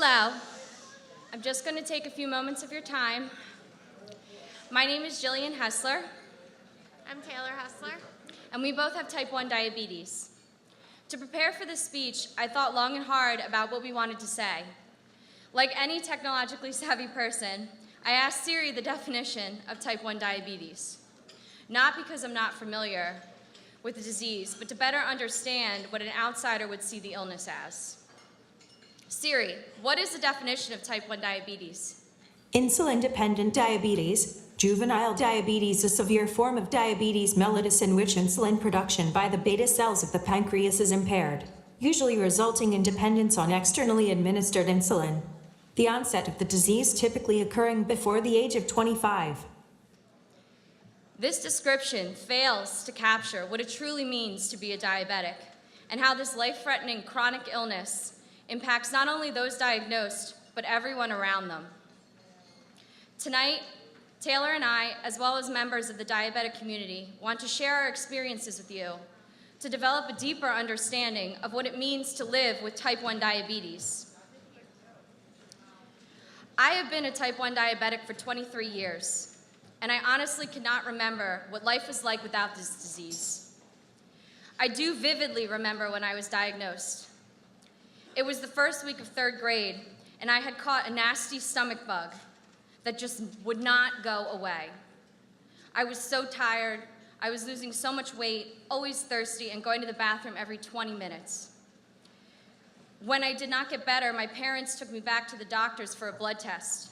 Hello. I'm just going to take a few moments of your time. My name is Jillian Hessler. I'm Taylor Hessler. And we both have type 1 diabetes. To prepare for this speech, I thought long and hard about what we wanted to say. Like any technologically savvy person, I asked Siri the definition of type 1 diabetes. Not because I'm not familiar with the disease, but to better understand what an outsider would see the illness as. Siri, what is the definition of type 1 diabetes? Insulin-dependent diabetes. Juvenile diabetes, a severe form of diabetes mellitus in which insulin production by the beta cells of the pancreas is impaired, usually resulting in dependence on externally administered insulin. The onset of the disease typically occurring before the age of 25. This description fails to capture what it truly means to be a diabetic and how this life-threatening chronic illness impacts not only those diagnosed, but everyone around them. Tonight, Taylor and I, as well as members of the diabetic community, want to share our experiences with you to develop a deeper understanding of what it means to live with type 1 diabetes. I have been a type 1 diabetic for 23 years, and I honestly cannot remember what life was like without this disease. I do vividly remember when I was diagnosed. It was the first week of 3rd grade, and I had caught a nasty stomach bug that just would not go away. I was so tired, I was losing so much weight, always thirsty, and going to the bathroom every 20 minutes. When I did not get better, my parents took me back to the doctors for a blood test.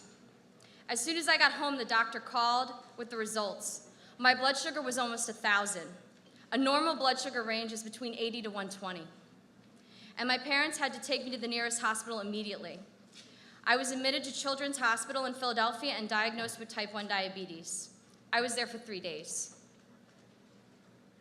As soon as I got home, the doctor called with the results. My blood sugar was almost 1,000. A normal blood sugar range is between 80 to 120. And my parents had to take me to the nearest hospital immediately. I was admitted to Children's Hospital in Philadelphia and diagnosed with type 1 diabetes. I was there for 3 days.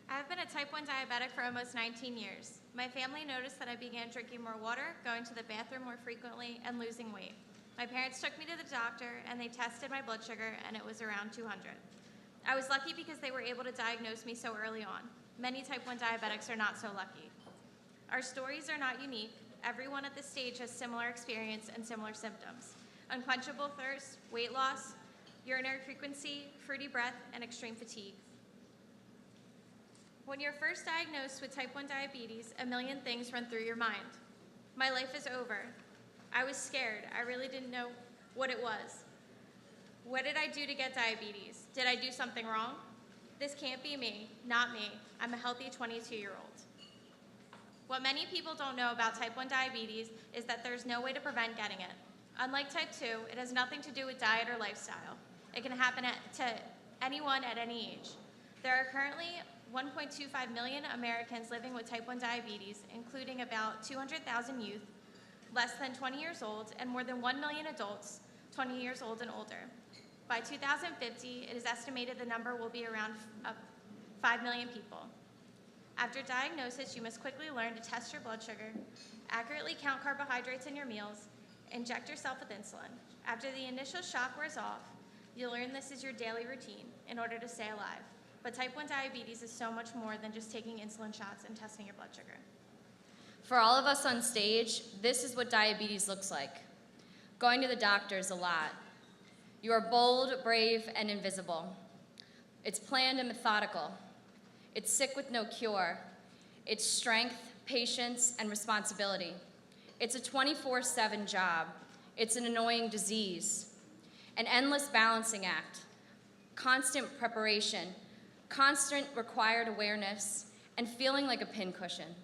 I've been a type 1 diabetic for almost 19 years. My family noticed that I began drinking more water, going to the bathroom more frequently, and losing weight. My parents took me to the doctor, and they tested my blood sugar, and it was around 200. I was lucky because they were able to diagnose me so early on. Many type 1 diabetics are not so lucky. Our stories are not unique. Everyone at this stage has similar experience and similar symptoms: unquenchable thirst, weight loss, urinary frequency, fruity breath, and extreme fatigue. When you're first diagnosed with type 1 diabetes, a million things run through your mind. My life is over. I was scared. I really didn't know what it was. What did I do to get diabetes? Did I do something wrong? This can't be me, not me. I'm a healthy 22-year-old. What many people don't know about type 1 diabetes is that there's no way to prevent getting it. Unlike type 2, it has nothing to do with diet or lifestyle. It can happen to anyone at any age. There are currently 1.25 million Americans living with type 1 diabetes, including about 200,000 youth, less than 20 years old, and more than 1 million adults 20 years old and older. By 2050, it is estimated the number will be around 5 million people. After diagnosis, you must quickly learn to test your blood sugar, accurately count carbohydrates in your meals, inject yourself with insulin. After the initial shock wears off, you'll learn this is your daily routine in order to stay alive. But type 1 diabetes is so much more than just taking insulin shots and testing your blood sugar. For all of us on stage, this is what diabetes looks like. Going to the doctors a lot. You are bold, brave, and invisible. It's planned and methodical. It's sick with no cure. It's strength, patience, and responsibility. It's a 24/7 job. It's an annoying disease, an endless balancing act, constant preparation, constant required awareness, and feeling like a pincushion.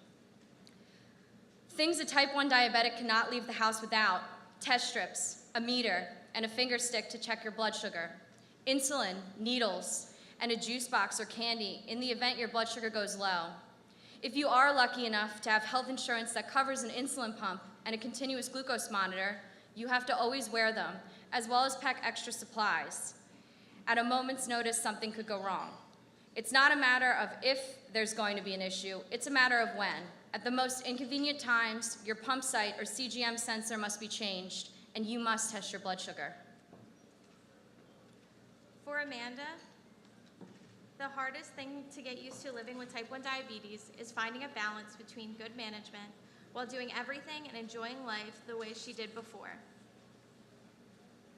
Things a type 1 diabetic cannot leave the house without: test strips, a meter, and a finger stick to check your blood sugar, insulin, needles, and a juice box or candy in the event your blood sugar goes low. If you are lucky enough to have health insurance that covers an insulin pump and a continuous glucose monitor, you have to always wear them, as well as pack extra supplies. At a moment's notice, something could go wrong. It's not a matter of if there's going to be an issue, it's a matter of when. At the most inconvenient times, your pump site or CGM sensor must be changed, and you must test your blood sugar. For Amanda, the hardest thing to get used to living with type 1 diabetes is finding a balance between good management while doing everything and enjoying life the way she did before.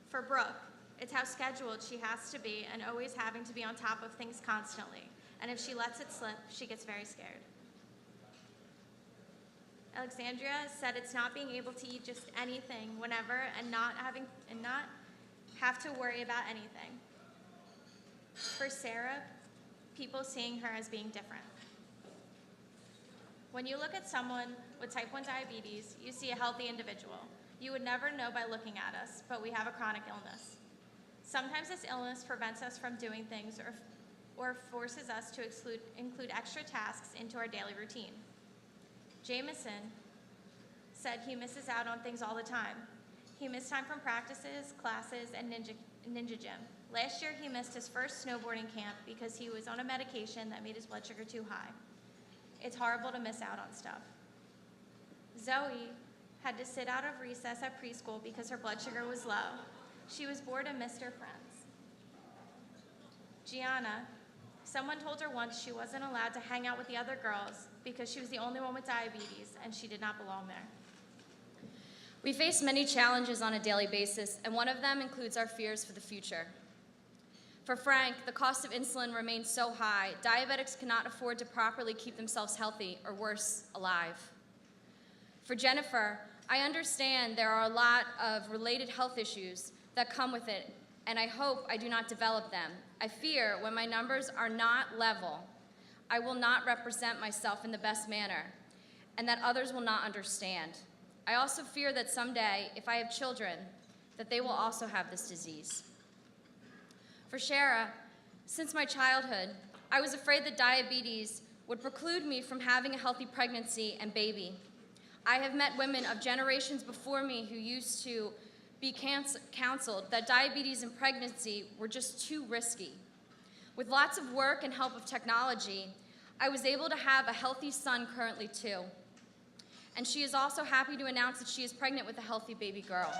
For Brooke, it's how scheduled she has to be and always having to be on top of things constantly. And if she lets it slip, she gets very scared. Alexandria said it's not being able to eat just anything whenever and not have to worry about anything. For Sarah, people seeing her as being different. When you look at someone with type 1 diabetes, you see a healthy individual. You would never know by looking at us, but we have a chronic illness. Sometimes this illness prevents us from doing things or forces us to include extra tasks into our daily routine. Jameson said he misses out on things all the time. He missed time from practices, classes, and ninja gym. Last year, he missed his first snowboarding camp because he was on a medication that made his blood sugar too high. It's horrible to miss out on stuff. Zoe had to sit out of recess at preschool because her blood sugar was low. She was bored and missed her friends. Gianna, someone told her once she wasn't allowed to hang out with the other girls because she was the only one with diabetes and she did not belong there. We face many challenges on a daily basis, and one of them includes our fears for the future. For Frank, the cost of insulin remains so high, diabetics cannot afford to properly keep themselves healthy, or worse, alive. For Jennifer, I understand there are a lot of related health issues that come with it, and I hope I do not develop them. I fear when my numbers are not level, I will not represent myself in the best manner, and that others will not understand. I also fear that someday, if I have children, that they will also have this disease. For Shara, since my childhood, I was afraid that diabetes would preclude me from having a healthy pregnancy and baby. I have met women of generations before me who used to be counseled that diabetes and pregnancy were just too risky. With lots of work and help of technology, I was able to have a healthy son currently too. And she is also happy to announce that she is pregnant with a healthy baby girl.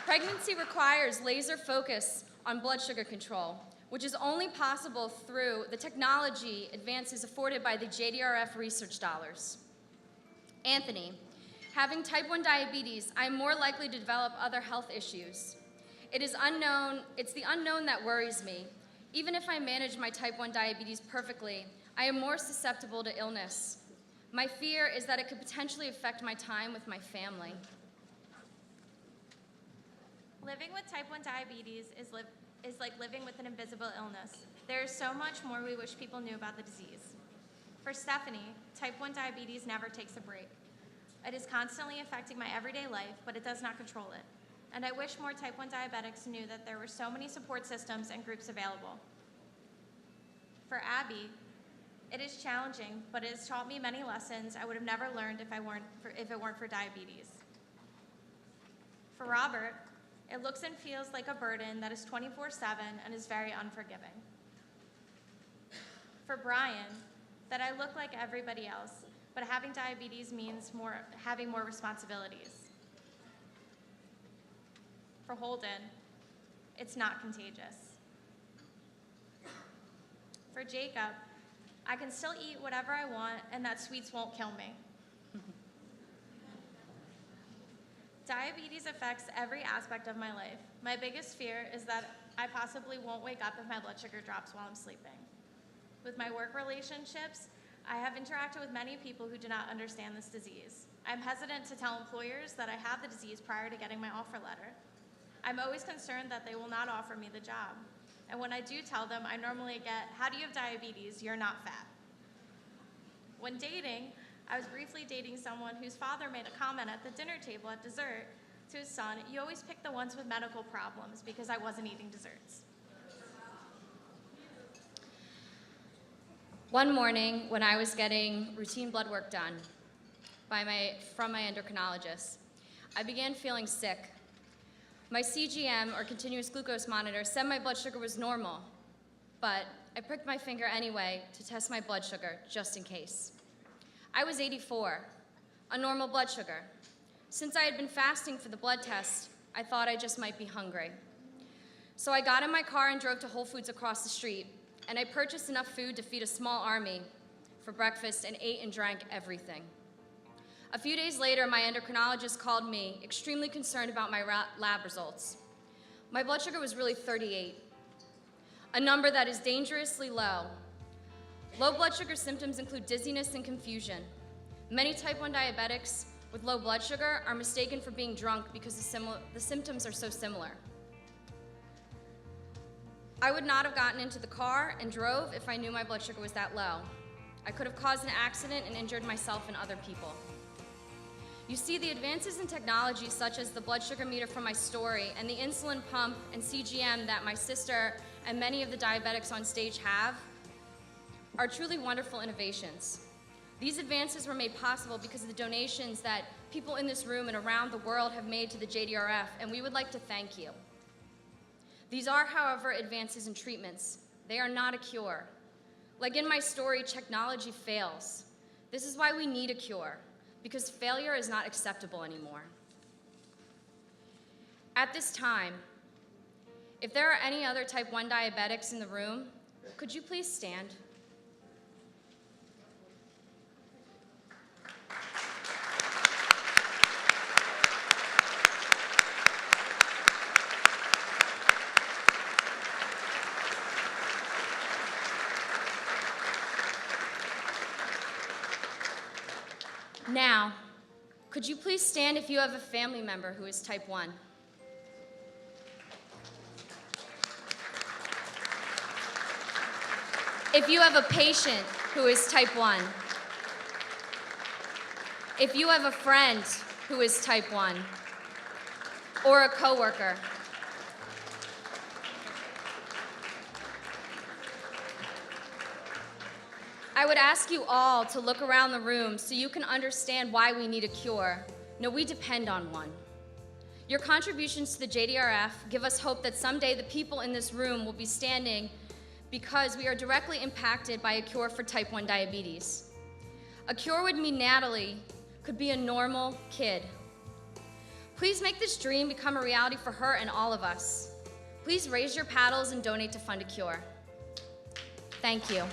Pregnancy requires laser focus on blood sugar control, which is only possible through the technology advances afforded by the JDRF research dollars. Anthony, having type 1 diabetes, I am more likely to develop other health issues. It's the unknown that worries me. Even if I manage my type 1 diabetes perfectly, I am more susceptible to illness. My fear is that it could potentially affect my time with my family. Living with type 1 diabetes is like living with an invisible illness. There is so much more we wish people knew about the disease. For Stephanie, type 1 diabetes never takes a break. It is constantly affecting my everyday life, but it does not control it. And I wish more type 1 diabetics knew that there were so many support systems and groups available. For Abby, it is challenging, but it has taught me many lessons I would have never learned if it weren't for diabetes. For Robert, it looks and feels like a burden that is 24/7 and is very unforgiving. For Brian, that I look like everybody else, but having diabetes means having more responsibilities. For Holden, it's not contagious. For Jacob, I can still eat whatever I want and that sweets won't kill me. Diabetes affects every aspect of my life. My biggest fear is that I possibly won't wake up if my blood sugar drops while I'm sleeping. With my work relationships, I have interacted with many people who do not understand this disease. I'm hesitant to tell employers that I have the disease prior to getting my offer letter. I'm always concerned that they will not offer me the job. And when I do tell them, I normally get, "How do you have diabetes? You're not fat." When dating, I was briefly dating someone whose father made a comment at the dinner table at dessert to his son, "You always pick the ones with medical problems," because I wasn't eating desserts. One morning, when I was getting routine blood work done from my endocrinologist, I began feeling sick. My CGM, or continuous glucose monitor, said my blood sugar was normal, but I pricked my finger anyway to test my blood sugar, just in case. I was 84, a normal blood sugar. Since I had been fasting for the blood test, I thought I just might be hungry. So I got in my car and drove to Whole Foods across the street, and I purchased enough food to feed a small army for breakfast and ate and drank everything. A few days later, my endocrinologist called me, extremely concerned about my lab results. My blood sugar was really 38, a number that is dangerously low. Low blood sugar symptoms include dizziness and confusion. Many type 1 diabetics with low blood sugar are mistaken for being drunk because the symptoms are so similar. I would not have gotten into the car and drove if I knew my blood sugar was that low. I could have caused an accident and injured myself and other people. You see, the advances in technology such as the blood sugar meter from my story and the insulin pump and CGM that my sister and many of the diabetics on stage have are truly wonderful innovations. These advances were made possible because of the donations that people in this room and around the world have made to the JDRF, and we would like to thank you. These are, however, advances in treatments. They are not a cure. Like in my story, technology fails. This is why we need a cure, because failure is not acceptable anymore. At this time, if there are any other type 1 diabetics in the room, could you please stand? Now, could you please stand if you have a family member who is type 1? If you have a patient who is type 1. If you have a friend who is type 1, or a coworker. I would ask you all to look around the room so you can understand why we need a cure. No, we depend on one. Your contributions to the JDRF give us hope that someday the people in this room will be standing because we are directly impacted by a cure for type 1 diabetes. A cure would mean Natalie could be a normal kid. Please make this dream become a reality for her and all of us. Please raise your paddles and donate to fund a cure. Thank you.